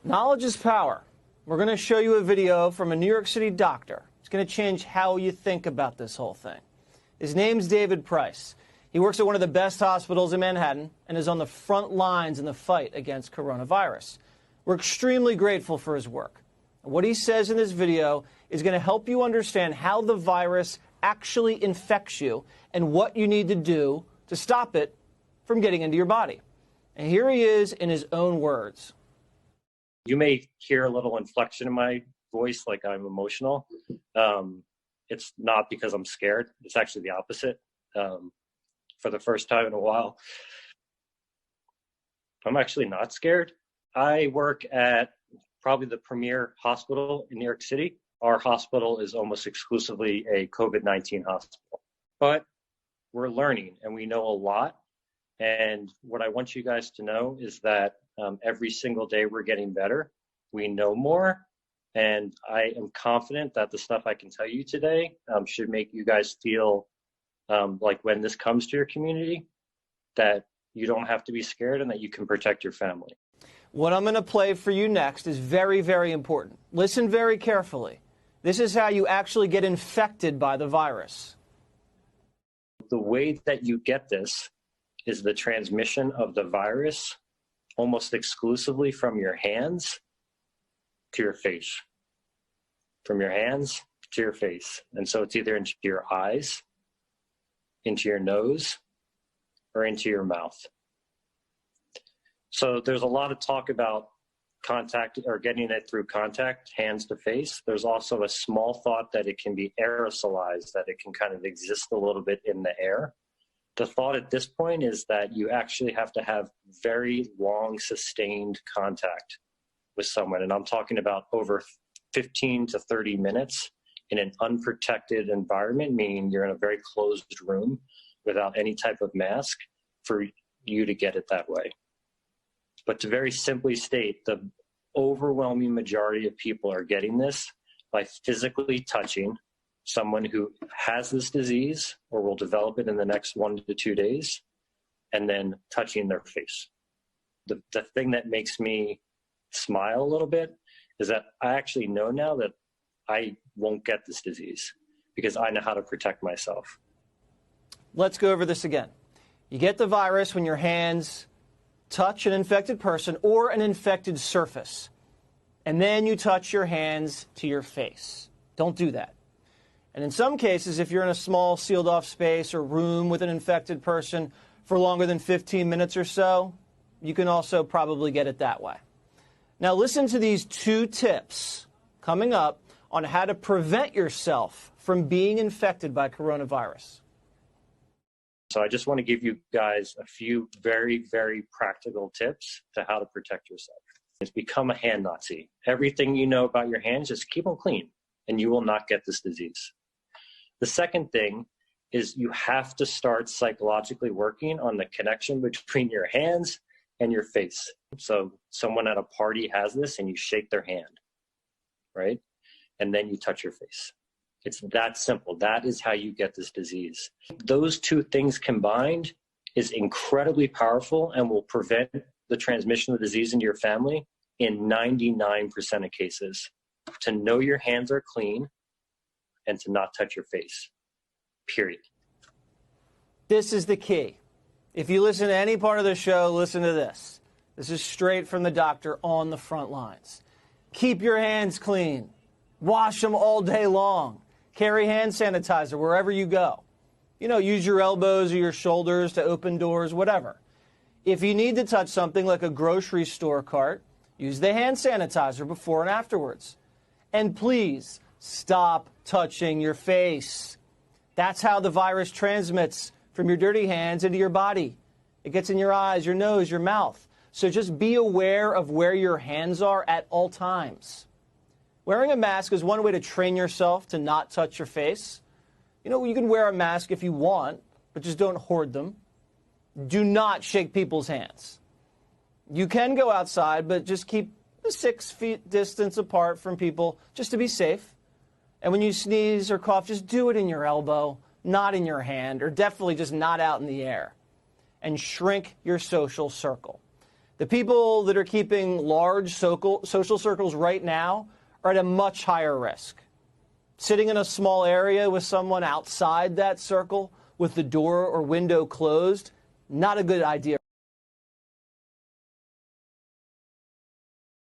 Knowledge is power. We're going to show you a video from a New York City doctor. It's going to change how you think about this whole thing. His name's David Price. He works at one of the best hospitals in Manhattan and is on the front lines in the fight against coronavirus. We're extremely grateful for his work. What he says in this video is going to help you understand how the virus actually infects you and what you need to do to stop it from getting into your body. And here he is in his own words. You may hear a little inflection in my voice, like I'm emotional. It's not because I'm scared. It's actually the opposite. For the first time in a while, I'm actually not scared. I work at probably the premier hospital in New York City. Our hospital is almost exclusively a COVID-19 hospital. But we're learning and we know a lot. And what I want you guys to know is that every single day we're getting better. We know more. And I am confident that the stuff I can tell you today should make you guys feel like when this comes to your community, that you don't have to be scared and that you can protect your family. What I'm going to play for you next is very, very important. Listen very carefully. This is how you actually get infected by the virus. The way that you get this is the transmission of the virus almost exclusively from your hands to your face. From your hands to your face. And so it's either into your eyes, into your nose, or into your mouth. So there's a lot of talk about contact or getting it through contact, hands to face. There's also a small thought that it can be aerosolized, that it can kind of exist a little bit in the air. The thought at this point is that you actually have to have very long, sustained contact with someone. And I'm talking about over 15 to 30 minutes in an unprotected environment, meaning you're in a very closed room without any type of mask, for you to get it that way. But to very simply state, the overwhelming majority of people are getting this by physically touching someone who has this disease or will develop it in the next 1 to 2 days, and then touching their face. The thing that makes me smile a little bit is that I actually know now that I won't get this disease because I know how to protect myself. Let's go over this again. You get the virus when your hands touch an infected person or an infected surface, and then you touch your hands to your face. Don't do that. And in some cases, if you're in a small sealed off space or room with an infected person for longer than 15 minutes or so, you can also probably get it that way. Now listen to these 2 tips coming up on how to prevent yourself from being infected by coronavirus. So I just want to give you guys a few very, very practical tips to how to protect yourself. It's become a hand Nazi. Everything you know about your hands, just keep them clean and you will not get this disease. The second thing is you have to start psychologically working on the connection between your hands and your face. So someone at a party has this and you shake their hand, right? And then you touch your face. It's that simple. That is how you get this disease. Those 2 things combined is incredibly powerful and will prevent the transmission of the disease into your family in 99% of cases. To know your hands are clean and to not touch your face, period. This is the key. If you listen to any part of the show, listen to this. This is straight from the doctor on the front lines. Keep your hands clean. Wash them all day long. Carry hand sanitizer wherever you go. Use your elbows or your shoulders to open doors, whatever. If you need to touch something like a grocery store cart, use the hand sanitizer before and afterwards. And please stop touching your face. That's how the virus transmits from your dirty hands into your body. It gets in your eyes, your nose, your mouth. So just be aware of where your hands are at all times. Wearing a mask is one way to train yourself to not touch your face. You can wear a mask if you want, but just don't hoard them. Do not shake people's hands. You can go outside, but just keep 6 feet distance apart from people just to be safe. And when you sneeze or cough, just do it in your elbow, not in your hand, or definitely just not out in the air. And shrink your social circle. The people that are keeping large social circles right now are at a much higher risk. Sitting in a small area with someone outside that circle with the door or window closed, not a good idea